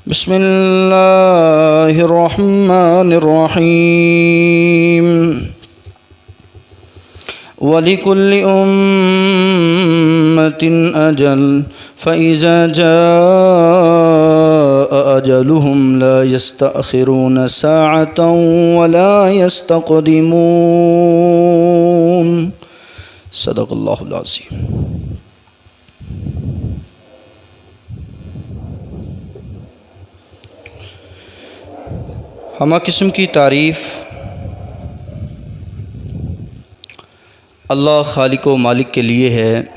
बिस्मिल्लाहिर्रहमानिर्रहीम। वलिकुल्लि उम्मतिन अजल फ़इज़ा जाअ अजलुहुम ला यस्तअखिरून साअतन वला यस्तक़दिमून। सदक़ल्लाहुल अज़ीम। हमा किस्म की तारीफ़ अल्लाह खालिक व मालिक के लिए है,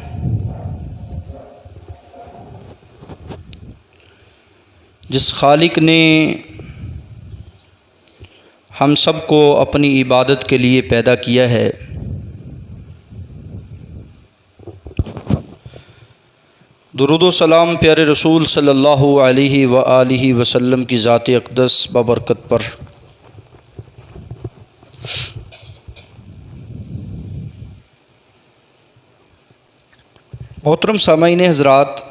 जिस खालिक ने हम सब को अपनी इबादत के लिए पैदा किया है। दुरूद व सलाम प्यारे रसूल सल्लल्लाहु अलैहि व आलिहि वसल्लम की ज़ात अक़दस बबरकत पर। मोहतरम सामाईन हज़रात,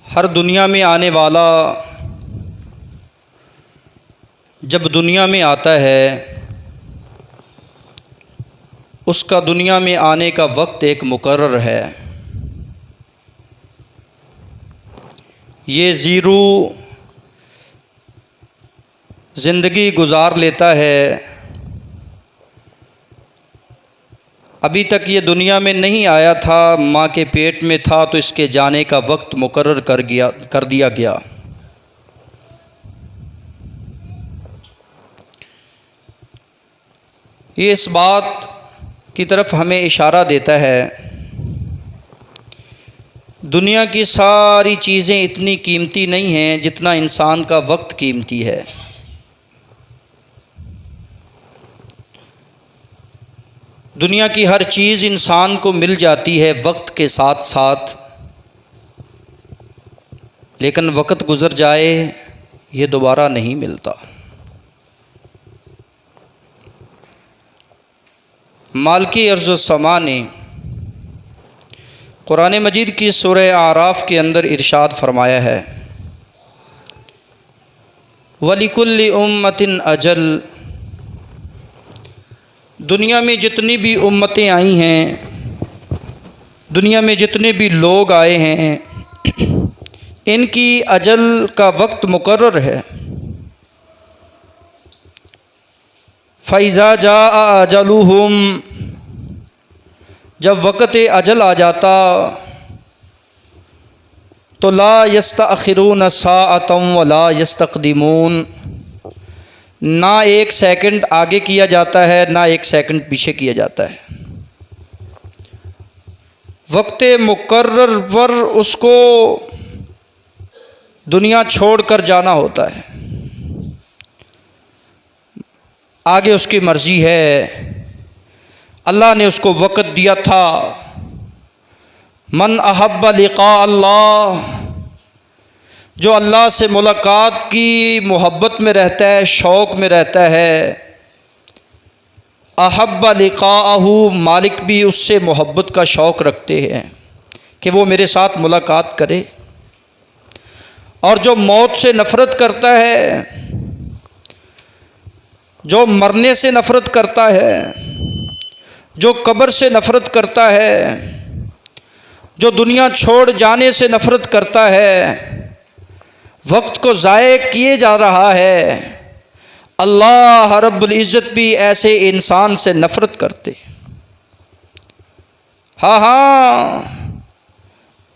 हर दुनिया में आने वाला जब दुनिया में आता है, उसका दुनिया में आने का वक्त एक मुकर्रर है। ये ज़ीरो ज़िंदगी गुजार लेता है, अभी तक ये दुनिया में नहीं आया था, माँ के पेट में था तो इसके जाने का वक्त मुकर्रर कर दिया गया। ये इस बात की तरफ हमें इशारा देता है, दुनिया की सारी चीज़ें इतनी कीमती नहीं हैं जितना इंसान का वक्त कीमती है। दुनिया की हर चीज़ इंसान को मिल जाती है वक्त के साथ साथ, लेकिन वक्त गुज़र जाए ये दोबारा नहीं मिलता। मालिक अर्ज़ व समा ने कुरान मजीद की सूरह आराफ के अंदर इरशाद फरमाया है, वलिकुल्लि उम्मतिन अजल। दुनिया में जितनी भी उम्मतें आई हैं, दुनिया में जितने भी लोग आए हैं, इनकी अजल का वक्त मुकर्रर है। फ़इज़ा जाअ अजलुहुम, जब वक़्त अजल आ जाता तो ला यस्तअखिरून साअतन वला यस्तक़दिमून, ना एक सेकंड आगे किया जाता है ना एक सेकंड पीछे किया जाता है। वक्त मुकर्रर पर उसको दुनिया छोड़कर जाना होता है, आगे उसकी मर्ज़ी है। अल्लाह ने उसको वक़्त दिया था, मन अहब्ब लिक़ा अल्लाह, जो अल्लाह से मुलाकात की मोहब्बत में रहता है, शौक़ में रहता है, अहब्ब लिक़ाअहू, मालिक भी उससे मोहब्बत का शौक़ रखते हैं कि वो मेरे साथ मुलाकात करे। और जो मौत से नफ़रत करता है, जो मरने से नफ़रत करता है, जो कब्र से नफ़रत करता है, जो दुनिया छोड़ जाने से नफ़रत करता है, वक्त को ज़ाये किए जा रहा है, अल्लाह रब्बुल इज़्ज़त भी ऐसे इंसान से नफ़रत करते। हाँ,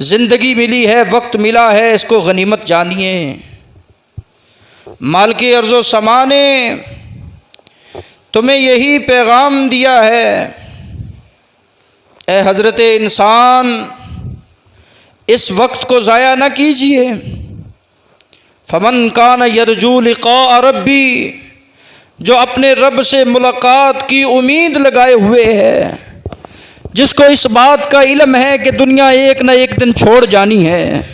ज़िंदगी मिली है, वक्त मिला है, इसको गनीमत जानिए। मालिक अर्ज़ व समा ने तुम्हें यही पैगाम दिया है, ए हज़रत इंसान, इस वक्त को ज़ाया न कीजिए। फ़मन कान यरजू लिक़ा रब्बी, जो अपने रब से मुलाकात की उम्मीद लगाए हुए है, जिसको इस बात का इल्म है कि दुनिया एक न एक दिन छोड़ जानी है,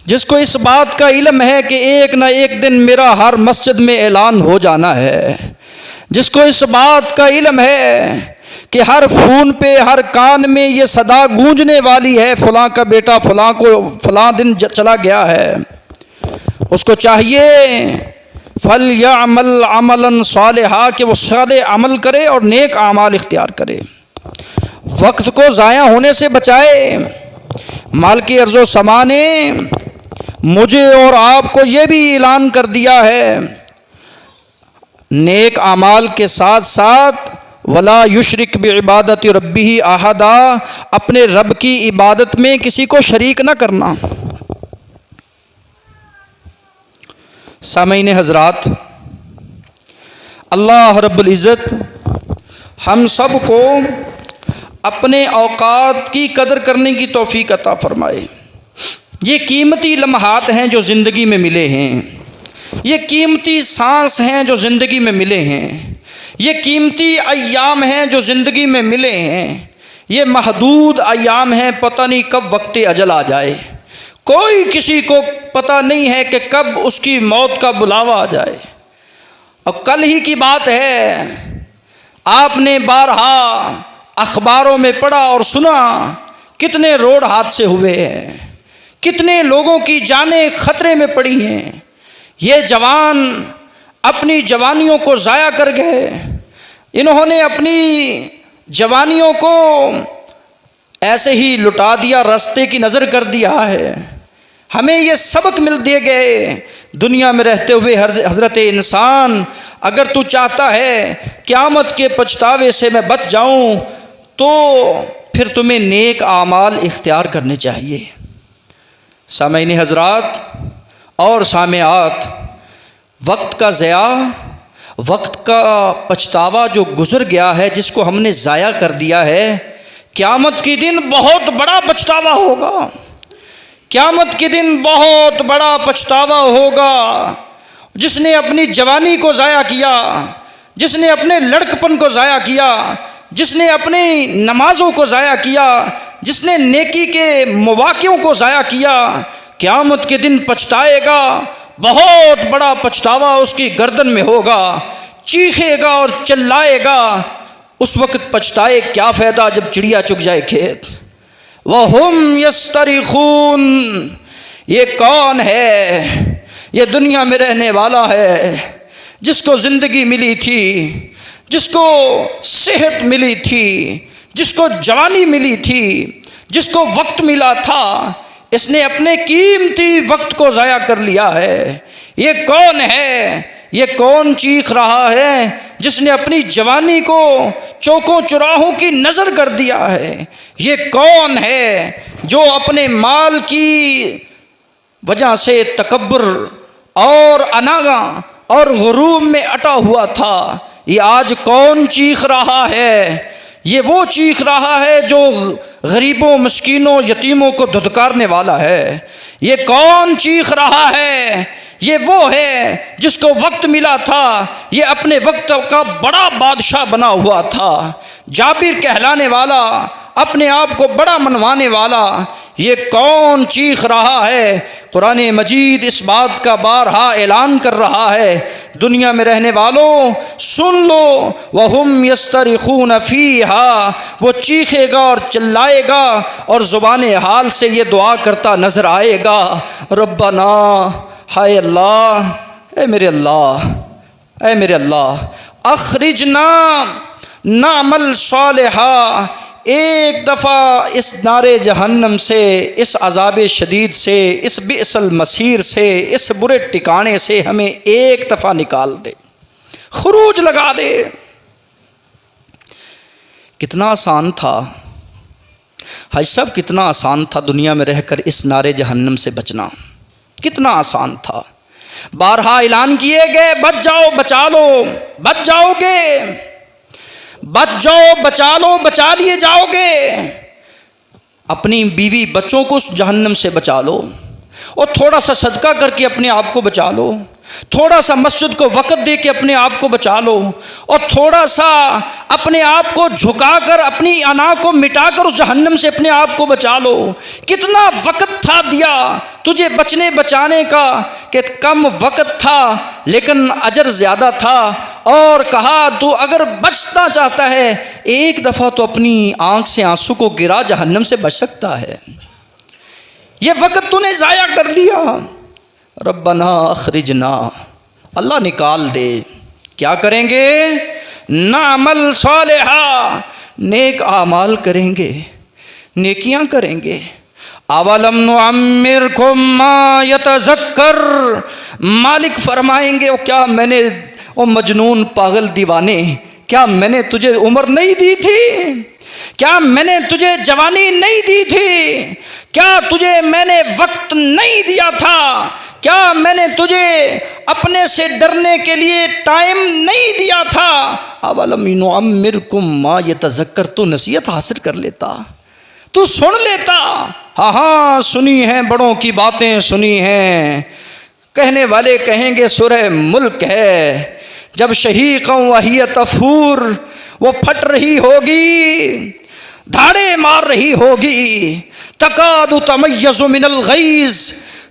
जिसको इस बात का इल्म है कि एक न एक दिन मेरा हर मस्जिद में ऐलान हो जाना है, जिसको इस बात का इल्म है कि हर खून पे, हर कान में ये सदा गूंजने वाली है, फलां का बेटा फलां को फलां दिन चला गया है। उसको चाहिए फल या अमल अमलन सालिहा, कि वो साले अमल करे और नेक आमाल इख्तियार करे, वक्त को ज़ाया होने से बचाए। मालिक अर्ज़ो समा ने मुझे और आपको ये भी ऐलान कर दिया है, नेक आमाल के साथ साथ वला युशरिक बिइबादति रब्बिही अहदा, अपने रब की इबादत में किसी को शरीक न करना। सामईन हज़रात, अल्लाह रब्बुल इज़्ज़त हम सब को अपने औकात की कदर करने की तौफीक अता फरमाए। ये कीमती लम्हात हैं जो ज़िंदगी में मिले हैं, ये कीमती सांस हैं जो ज़िंदगी में मिले हैं, ये कीमती अय्याम हैं जो ज़िंदगी में मिले हैं। ये महदूद अय्याम हैं, पता नहीं कब वक्त अजल आ जाए। कोई किसी को पता नहीं है कि कब उसकी मौत का बुलावा आ जाए। और कल ही की बात है, आपने बारहा अखबारों में पढ़ा और सुना कितने रोड हादसे हुए हैं, कितने लोगों की जानें खतरे में पड़ी हैं। ये जवान अपनी जवानियों को ज़ाया कर गए, इन्होंने अपनी जवानियों को ऐसे ही लुटा दिया, रास्ते की नज़र कर दिया है। हमें ये सबक मिल दिए गए, दुनिया में रहते हुए हज़रत इंसान, अगर तू चाहता है क़यामत के पछतावे से मैं बच जाऊं, तो फिर तुम्हें नेक आमाल इख्तियार करने चाहिए। सामईन हज़रात और सामयात, वक्त का ज़या, वक्त का पछतावा जो गुज़र गया है, जिसको हमने ज़ाया कर दिया है, क़यामत के दिन बहुत बड़ा पछतावा होगा। क़यामत के दिन बहुत बड़ा पछतावा होगा। जिसने अपनी जवानी को ज़ाया किया, जिसने अपने लड़कपन को ज़ाया किया, जिसने अपनी नमाज़ों को ज़ाया किया, जिसने नेकी के मौक़ियों को ज़ाया किया, क़यामत के दिन पछताएगा। बहुत बड़ा पछतावा उसकी गर्दन में होगा, चीखेगा और चिल्लाएगा। उस वक्त पछताए क्या फ़ायदा जब चिड़िया चुग जाए खेत। वहुम यस्तरिखून, ये कौन है? ये दुनिया में रहने वाला है, जिसको ज़िंदगी मिली थी, जिसको सेहत मिली थी, जिसको जवानी मिली थी, जिसको वक्त मिला था, इसने अपने कीमती वक्त को ज़ाया कर लिया है। ये कौन है? ये कौन चीख रहा है जिसने अपनी जवानी को चौकों चौराहों की नज़र कर दिया है? ये कौन है जो अपने माल की वजह से तकब्बुर और अनागा और गुरूर में अटा हुआ था? ये आज कौन चीख रहा है? ये वो चीख रहा है जो गरीबों, मस्कीनों, यतीमों को धुतकारने वाला है। ये कौन चीख रहा है? ये वो है जिसको वक्त मिला था, ये अपने वक्त का बड़ा बादशाह बना हुआ था, जाबिर कहलाने वाला, अपने आप को बड़ा मनवाने वाला। ये कौन चीख रहा है? कुरान मजीद इस बात का बारहा ऐलान कर रहा है, दुनिया में रहने वालों सुन लो, वहुम यस्तरिखून फीहा, वो चीखेगा और चिल्लाएगा और ज़ुबान हाल से ये दुआ करता नज़र आएगा, रब्बना, हाय अल्लाह, ए मेरे अल्लाह, ए मेरे अल्लाह, अखरिजना नामल सालिहा, एक दफ़ा इस नारे जहन्नम से, इस अज़ाब शदीद से, इस बिअसल मसीर से, इस बुरे ठिकाने से हमें एक दफ़ा निकाल दे, खुरूज लगा दे। कितना आसान था हाय साहब, कितना आसान था दुनिया में रहकर इस नारे जहन्नम से बचना, कितना आसान था। बारहा ऐलान किए गए, बच जाओ, बचा लो, बच जाओगे, बच जाओ, बचा लो, बचा लिए जाओगे। अपनी बीवी बच्चों को उस जहन्नम से बचा लो, और थोड़ा सा सदका करके अपने आप को बचा लो, थोड़ा सा मस्जिद को वक़्त दे के अपने आप को बचा लो, और थोड़ा सा अपने आप को झुकाकर, अपनी अना को मिटाकर उस जहन्नम से अपने आप को बचा लो। कितना वक़्त था दिया तुझे बचने बचाने का, कि कम वक़्त था लेकिन अजर ज़्यादा था, और कहा तू अगर बचना चाहता है एक दफ़ा तो अपनी आंख से आंसू को गिरा, जहन्नम से बच सकता है। ये वक्त तूने ज़ाया कर लिया। रब्बना अखरिजना, अल्लाह निकाल दे। क्या करेंगे? नामल सालिहा, नेक आमाल करेंगे, नेकियां करेंगे। अवलम नुअम्मिरकुम मा यतज़क्कर, मालिक फरमाएंगे ओ क्या मैंने, ओ मजनून पागल दीवाने, क्या मैंने तुझे उम्र नहीं दी थी? क्या मैंने तुझे जवानी नहीं दी थी? क्या तुझे मैंने वक्त नहीं दिया था? क्या मैंने तुझे अपने से डरने के लिए टाइम नहीं दिया था? अवलम नुअम्मिरकुम मा यतज़क्कर, तू नसीहत हासिल कर लेता, तू सुन लेता। हाँ हाँ सुनी हैं, बड़ों की बातें सुनी हैं। कहने वाले कहेंगे सूरह मुल्क है, जब शहीक़ों वहिय तफूर, वो फट रही होगी, धाड़े मार रही होगी। तकादु तमय्यज़ु मिनल गैज़,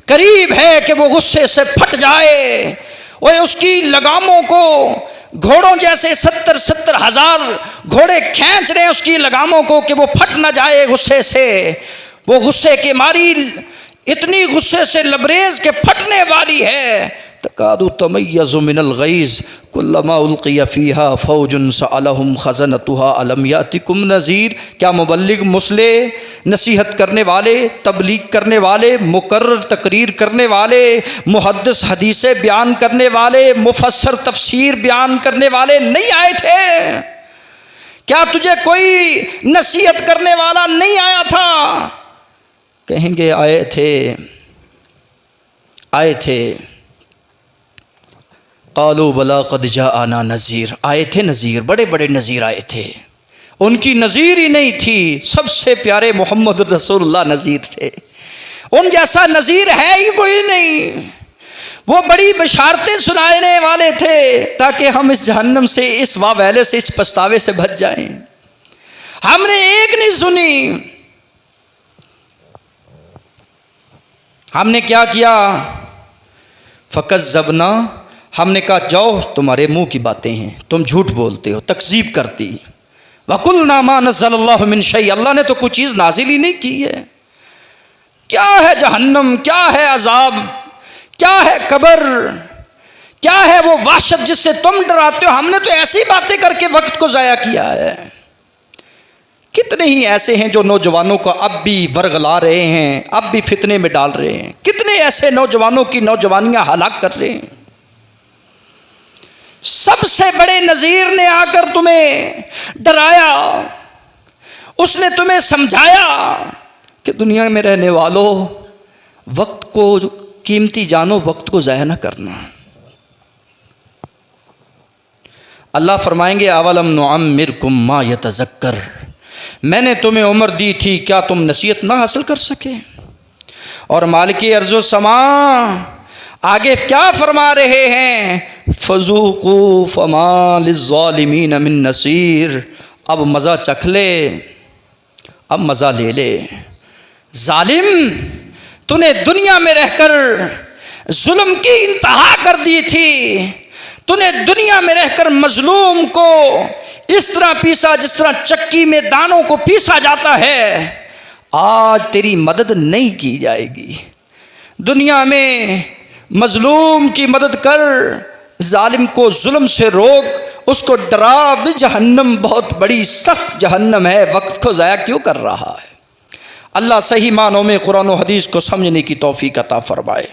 करीब है कि वो गुस्से से फट जाए। और उसकी लगामों को घोड़ों जैसे 70-70 हजार घोड़े खींच रहे हैं उसकी लगामों को कि वो फट ना जाए गुस्से से। वो गुस्से की मारी इतनी गुस्से से लबरेज के फटने वाली है। तकादु तमय्यज़ु मिनल गैज़ कुल्लमा उल्क़िया फ़ीहा फ़ौजुन सअलहुम ख़ज़नतुहा अलम यातिकुम नज़ीर। क्या मुबल्लिग, मुसले, नसीहत करने वाले, तबलीग करने वाले, मुकर्रर तकरीर करने वाले, मुहद्दिस हदीसें बयान करने वाले, मुफस्सर तफसीर बयान करने वाले नहीं आए थे? क्या तुझे कोई नसीहत करने वाला नहीं आया था? कहेंगे आए थे, आए थे। क़ालू बला क़द जाअना नज़ीर, आए थे नज़ीर, बड़े बड़े नज़ीर आए थे। उनकी नज़ीर ही नहीं थी, सबसे प्यारे मोहम्मद रसूलुल्लाह नज़ीर थे। उन जैसा नज़ीर है ही कोई नहीं। वो बड़ी बशारतें सुनाने वाले थे ताकि हम इस जहन्नम से, इस वावैले से, इस पछतावे से बच जाएं। हमने एक नहीं सुनी। हमने क्या किया? फ़कज़्ज़बना, हमने कहा जाओ तुम्हारे मुंह की बातें हैं, तुम झूठ बोलते हो, तकज़ीब करती। वकुल्ना मा नज़्ज़लल्लाहु मिन शै, अल्लाह ने तो कोई चीज़ नाजिल ही नहीं की है। क्या है जहन्नम, क्या है अजाब, क्या है कब्र, क्या है वो वहशत जिससे तुम डराते हो? हमने तो ऐसी बातें करके वक्त को ज़ाया किया है। कितने ही ऐसे हैं जो नौजवानों को अब भी वर्गला रहे हैं, अब भी फितने में डाल रहे हैं। कितने ऐसे नौजवानों की नौजवानियां हलाक कर रहे हैं। सबसे बड़े नज़ीर ने आकर तुम्हें डराया, उसने तुम्हें समझाया कि दुनिया में रहने वालों, वक्त को कीमती जानो, वक्त को ज़ाया न करना। अल्लाह फरमाएंगे अवलम नुअम्मिरकुम मा यतज़क्कर, मैंने तुम्हें उम्र दी थी, क्या तुम नसीहत ना हासिल कर सके? और मालिकी अर्ज़ो समा आगे क्या फरमा रहे हैं? फ़ज़ूक़ू फ़मा लिज़्ज़ालिमीन मिन नसीर, अब मज़ा चख ले, अब मज़ा ले ले। जालिम, तूने दुनिया में रहकर जुल्म की इंतहा कर दी थी। तूने दुनिया में रहकर मजलूम को इस तरह पीसा जिस तरह चक्की में दानों को पीसा जाता है। आज तेरी मदद नहीं की जाएगी। दुनिया में मजलूम की मदद कर, जालिम को जुल्म से रोक, उसको डरा भी। जहन्नम बहुत बड़ी सख्त जहन्नम है, वक्त को ज़ाया क्यों कर रहा है? अल्लाह सही मानों में कुरान और हदीस को समझने की तौफीक अता फरमाए।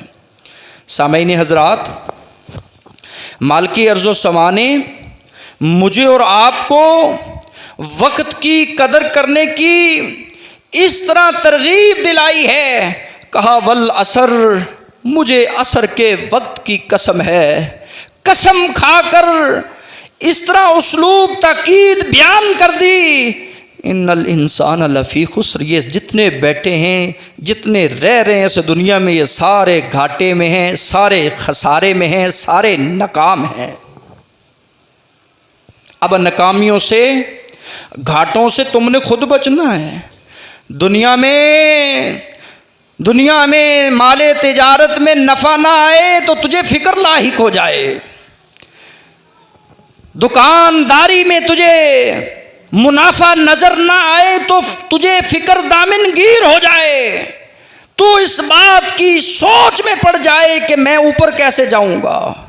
सामईन हज़रात, मालिकी अर्ज़ो समा ने मुझे और आपको वक्त की कदर करने की इस तरह तरगीब दिलाई है। कहा वल असर, मुझे असर के वक्त की कसम है। कसम खाकर इस तरह उस्लूब ताकीद बयान कर दी। इन्नल इंसान लफ़ी खुस्र, ये जितने बैठे हैं, जितने रह रहे हैं इस दुनिया में, ये सारे घाटे में हैं, सारे खसारे में हैं, सारे नाकाम हैं। अब नाकामियों से, घाटों से तुमने खुद बचना है। दुनिया में माले तिजारत में नफ़ा ना आए तो तुझे फ़िक्र लाहिक हो जाए। दुकानदारी में तुझे मुनाफा नजर ना आए तो तुझे फिक्र दामिन गिर हो जाए, तू इस बात की सोच में पड़ जाए कि मैं ऊपर कैसे जाऊंगा।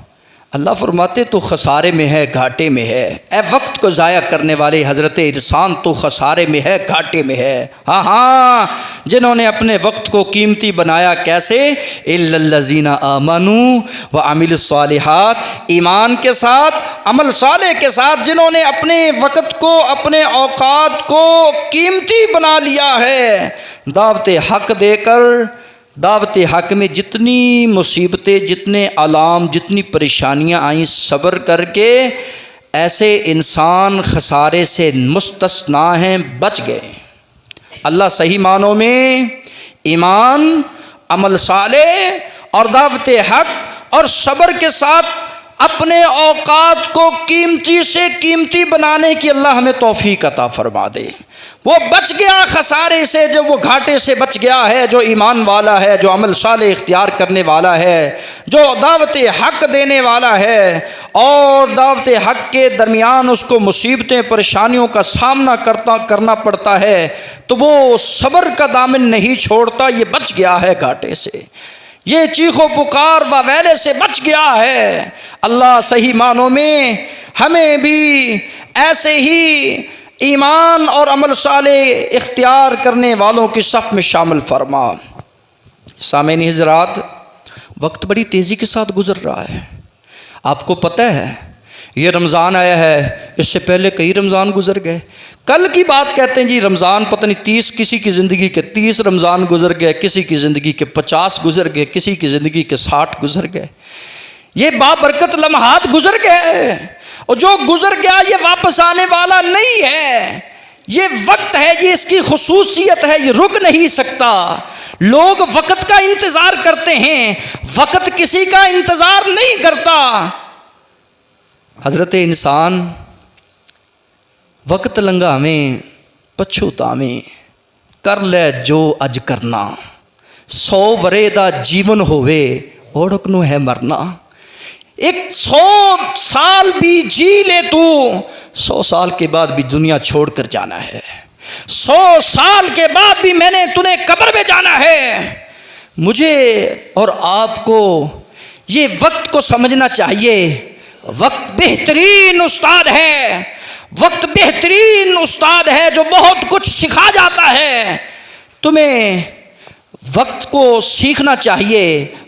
अल्लाह फरमाते तो खसारे में है, घाटे में है। ए वक्त को ज़ाया करने वाले हज़रत इंसान तो खसारे में है, घाटे में है। हाँ हाँ, जिन्होंने अपने वक्त को कीमती बनाया कैसे? इल्लल्लज़ीना आमनू व अमिलुस्सालिहात, ईमान के साथ, अमल साले के साथ जिन्होंने अपने वक्त को, अपने औकात को कीमती बना लिया है। दावत हक़ देकर, दावत हक़ में जितनी मुसीबतें, जितने आलाम, जितनी परेशानियां आईं, सब्र करके ऐसे इंसान खसारे से मुस्तस्ना हैं, बच गए। अल्लाह सही मानों में ईमान, अमल साले और दावत हक़ और सब्र के साथ अपने औकात को कीमती से कीमती बनाने की अल्लाह हमें तौफीक अता फरमा दे। वो बच गया खसारे से, जब वो घाटे से बच गया है, जो ईमान वाला है, जो अमल साले इख्तियार करने वाला है, जो दावत हक़ देने वाला है और दावत हक़ के दरमियान उसको मुसीबतें, परेशानियों का सामना करना पड़ता है, तो वो सब्र का दामन नहीं छोड़ता। ये बच गया है घाटे से, ये चीखो पुकार व वैले से बच गया है। अल्लाह सही मानों में हमें भी ऐसे ही ईमान और अमल साले इख्तियार करने वालों की सफ़ में शामिल फरमा। सामईन हज़रात, वक्त बड़ी तेज़ी के साथ गुज़र रहा है। आपको पता है ये रमज़ान आया है, इससे पहले कई रमज़ान गुज़र गए। कल की बात कहते हैं जी, रमज़ान पता नहीं 30, किसी की ज़िंदगी के 30 रमज़ान गुज़र गए, किसी की ज़िंदगी के 50 गुज़र गए, किसी की ज़िंदगी के 60 गुज़र गए। ये बाबरकत लम्हात गुज़र गए, और जो गुज़र गया ये वापस आने वाला नहीं है। ये वक्त है, ये इसकी खुसूसियत है, ये रुक नहीं सकता। लोग वक्त का इंतज़ार करते हैं, वक्त किसी का इंतज़ार नहीं करता। हज़रत इंसान वक्त लंघा में पछूता में कर ले जो अज करना, 100 वरे दा जीवन होवे ओढ़क नू है मरना। 100 साल भी जी ले तू, 100 साल के बाद भी दुनिया छोड़ कर जाना है। 100 साल के बाद भी मैंने तूने कब्र में जाना है। मुझे और आपको ये वक्त को समझना चाहिए। वक्त बेहतरीन उस्ताद है, वक्त बेहतरीन उस्ताद है जो बहुत कुछ सिखा जाता है। तुम्हें वक्त को सीखना चाहिए,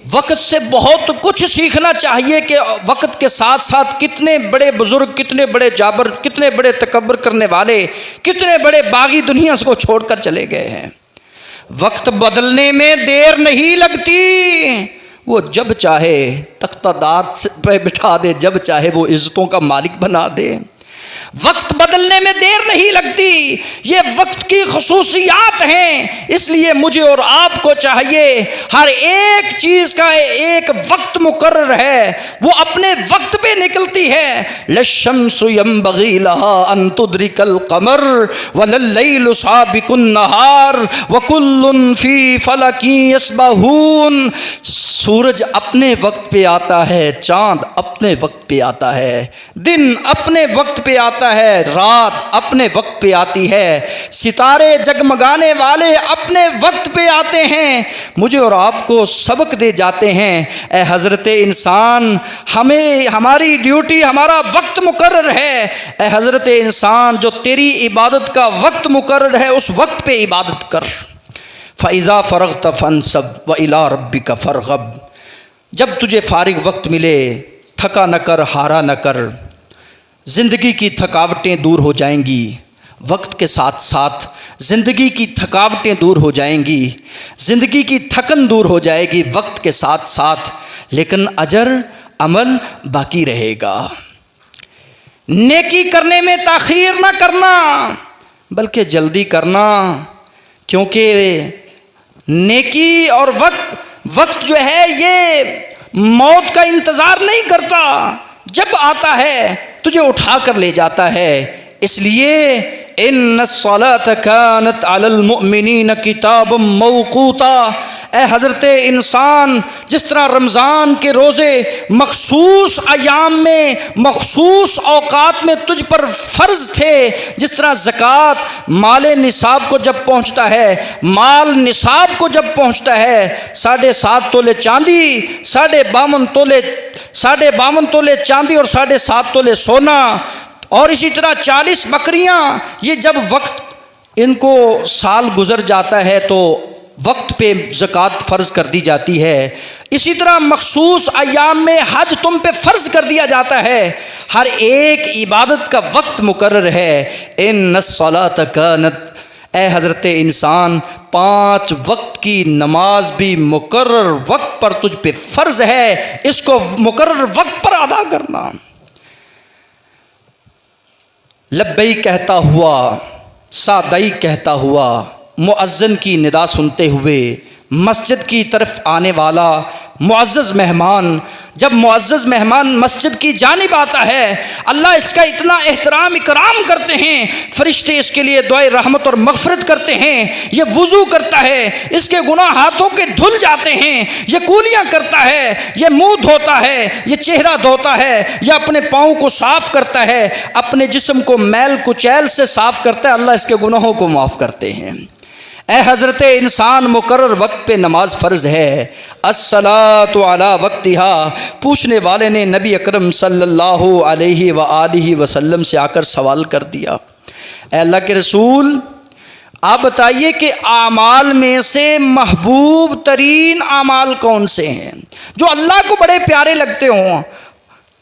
वक्त से बहुत कुछ सीखना चाहिए कि वक्त के साथ साथ कितने बड़े बुजुर्ग, कितने बड़े जाबर, कितने बड़े तकब्बर करने वाले, कितने बड़े बागी दुनिया को छोड़कर चले गए हैं। वक्त बदलने में देर नहीं लगती, वो जब चाहे तख्तादार पे बिठा दे, जब चाहे वो इज्जतों का मालिक बना दे। वक्त बदलने में देर नहीं लगती, ये वक्त की खुसूसियात हैं। इसलिए मुझे और आपको चाहिए, हर एक चीज़ का एक वक्त मुकर्रर है, वो अपने वक्त पे निकलती है। लश्शम्सु यंबगी लहा अन तुद्रिकल कमर वलल्लैलु साबिकुन नहार वकुल्लुन फी फलकी यस्बहून। सूरज अपने वक्त पे आता है, चाँद अपने वक्त पे आता है, दिन अपने वक्त पे आता है, रात अपने वक्त पे आती है, सितारे जगमगाने वाले अपने वक्त पे आते हैं, मुझे और आपको सबक दे जाते हैं। ए हज़रत इंसान, हमें हमारी ड्यूटी, हमारा वक्त मुकर्रर है। ए हज़रत इंसान, जो तेरी इबादत का वक्त मुकर्रर है उस वक्त पे इबादत कर। फ़इज़ा फ़रग़त फ़ंसब व इला रब्बिका फ़रग़ब। जब तुझे फ़ारिग वक्त मिले, थका न कर, हारा न कर। ज़िंदगी की थकावटें दूर हो जाएंगी, वक्त के साथ साथ ज़िंदगी की थकावटें दूर हो जाएंगी, ज़िंदगी की थकन दूर हो जाएगी वक्त के साथ साथ, लेकिन अजर अमल बाकी रहेगा। नेकी करने में ताख़ीर ना करना, बल्कि जल्दी करना, क्योंकि नेकी और वक्त जो है ये मौत का इंतज़ार नहीं करता, जब आता है तुझे उठा कर ले जाता है। इसलिए इन्नस्सलात कानत अलल मुमिनीन किताबम मौक़ूता। ए हज़रत इंसान, जिस तरह रमज़ान के रोज़े मखसूस अयाम में मखसूस औकात में तुझ पर फ़र्ज़ थे, जिस तरह ज़कात माल निसाब को जब पहुँचता है, माल निसाब को जब पहुँचता है 7.5 तोले चांदी, 52 तोले चांदी और 7.5 तोले सोना, और इसी तरह 40 बकरियाँ, ये जब वक्त इनको साल गुजर जाता है तो वक्त पे ज़कात फ़र्ज़ कर दी जाती है। इसी तरह मखसूस अयाम में हज तुम पे फ़र्ज़ कर दिया जाता है। हर एक इबादत का वक्त मुकर्रर है। इन्नस्सलात कानत, ए हज़रत इंसान, 5 वक्त की नमाज भी मुकर्रर वक्त पर तुझ पे फ़र्ज़ है, इसको मुकर्रर वक्त पर अदा करना। लब्बई कहता हुआ, सादई कहता हुआ, मुअज्जिन की निदा सुनते हुए मस्जिद की तरफ आने वाला मुअज़्ज़ज़ मेहमान, जब मुअज़्ज़ज़ मेहमान मस्जिद की जानिब आता है, अल्लाह इसका इतना एहतराम इकराम करते हैं, फरिश्ते इसके लिए दुआए रहमत और मग़फ़िरत करते हैं। ये वुज़ू करता है, इसके गुनाह हाथों के धुल जाते हैं, ये कूलियाँ करता है, ये मुँह धोता है, ये चेहरा धोता है, यह अपने पाँव को साफ़ करता है, अपने जिस्म को मैल कुचैल से साफ़ करता है, अल्लाह इसके गुनाहों को माफ़ करते हैं। ए हज़रत इंसान, मुकर्रर वक्त पे नमाज फ़र्ज़ है। अस्सलातु अला वक्तिहा। पूछने वाले ने नबी अकरम सल्लल्लाहु अलैहि व आलिहि वसल्लम से आकर सवाल कर दिया, ए अल्लाह के रसूल, आप बताइए कि आमाल में से महबूब तरीन आमाल कौन से हैं जो अल्लाह को बड़े प्यारे लगते हों।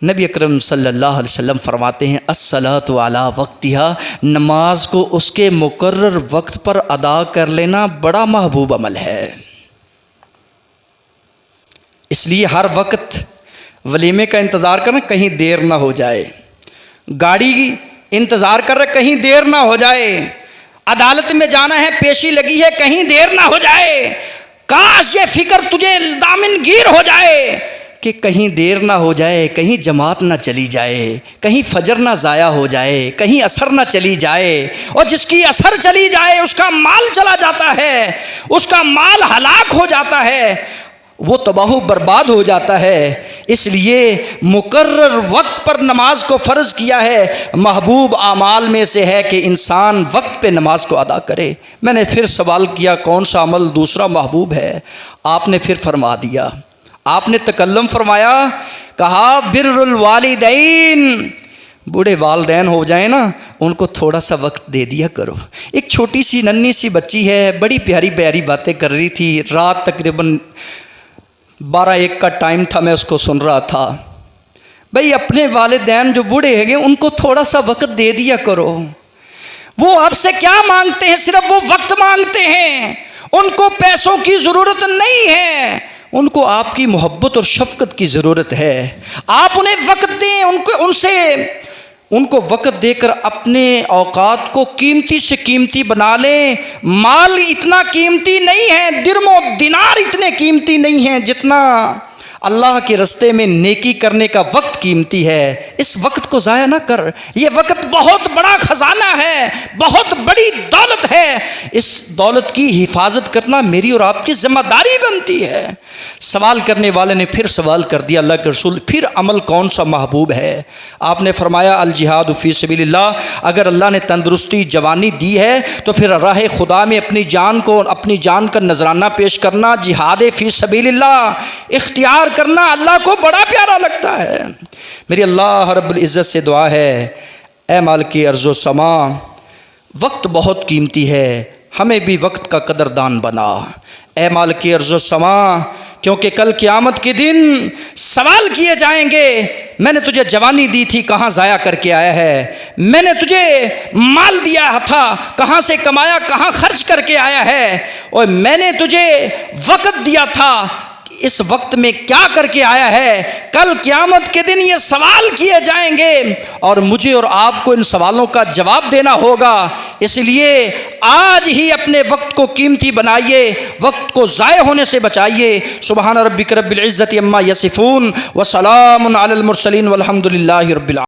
नबी अकरम सल्लल्लाहु अलैहि वसल्लम फरमाते हैं, अस्सलातु अला वक्तिहा, नमाज को उसके मुकर्रर वक्त पर अदा कर लेना बड़ा महबूब अमल है। इसलिए हर वक्त वलीमे का इंतज़ार करना, कहीं देर ना हो जाए। गाड़ी इंतज़ार कर रहे, कहीं देर ना हो जाए। अदालत में जाना है, पेशी लगी है, कहीं देर ना हो जाए। काश ये फिक्र तुझे दामिनगीर हो जाए कि कहीं देर ना हो जाए, कहीं जमात ना चली जाए, कहीं फजर ना ज़ाया हो जाए, कहीं असर ना चली जाए। और जिसकी असर चली जाए उसका माल चला जाता है, उसका माल हलाक हो जाता है, वो तबाह बर्बाद हो जाता है। इसलिए मुकर्रर वक्त पर नमाज को फ़र्ज़ किया है। महबूब आमाल में से है कि इंसान वक्त पे नमाज को अदा करे। मैंने फिर सवाल किया, कौन सा अमल दूसरा महबूब है? आपने फिर फरमा दिया, आपने तकल्लुम फरमाया, कहा बिर्रुल वालिदैन, बूढ़े वालदैन हो जाए ना, उनको थोड़ा सा वक्त दे दिया करो। एक छोटी सी नन्ही सी बच्ची है, बड़ी प्यारी प्यारी बातें कर रही थी। रात तकरीबन 12-1 का टाइम था, मैं उसको सुन रहा था। भाई अपने वालिदैन जो बूढ़े हैं उनको थोड़ा सा वक्त दे दिया करो। वो आपसे क्या मांगते हैं? सिर्फ वो वक्त मांगते हैं। उनको पैसों की ज़रूरत नहीं है, उनको आपकी मोहब्बत और शफ़क़त की ज़रूरत है। आप उन्हें वक्त दें, उनको वक्त देकर अपने औकात को कीमती से कीमती बना लें। माल इतना कीमती नहीं है, दिरमो दिनार इतने कीमती नहीं हैं जितना अल्लाह के रस्ते में नेकी करने का वक्त कीमती है। इस वक्त को ज़ाया ना कर। ये वक्त बहुत बड़ा ख़जाना है, बहुत बड़ी दौलत है। इस दौलत की हिफाजत करना मेरी और आपकी ज़िम्मेदारी बनती है। सवाल करने वाले ने फिर सवाल कर दिया, अल्लाह के रसूल, फिर अमल कौन सा महबूब है? आपने फरमाया, अल जिहाद फ़ी सबीलिल्लाह। अगर अल्लाह ने तंदुरुस्ती जवानी दी है तो फिर राह खुदा में अपनी जान का नजराना पेश करना, जिहाद फ़ी सबीलिल्लाह इख्तियार करना अल्लाह को बड़ा प्यारा लगता है। मेरी अल्लाह रब्बुल इज़्ज़त से दुआ है, ए मालिक अर्ज़ो समा, वक्त बहुत कीमती है, हमें भी वक्त का कदरदान बना। ए मालिक अर्ज़ो समा, क्योंकि कल क़यामत के दिन सवाल किए जाएंगे, मैंने तुझे जवानी दी थी, कहाँ ज़ाया करके आया है? मैंने तुझे माल दिया था, कहाँ से कमाया, कहाँ खर्च करके आया है? और मैंने तुझे वक्त दिया था, इस वक्त में क्या करके आया है? कल क़यामत के दिन ये सवाल किए जाएंगे और मुझे और आपको इन सवालों का जवाब देना होगा। इसलिए आज ही अपने वक्त को कीमती बनाइए, वक्त को ज़ाय होने से बचाइए। सुबहान रब्बिक रब्बिल इज़्ज़ति अम्मा यसिफून व सलामुन अलल मुरसलीन वल्हम्दुलिल्लाहि रब्बिल आलमीन।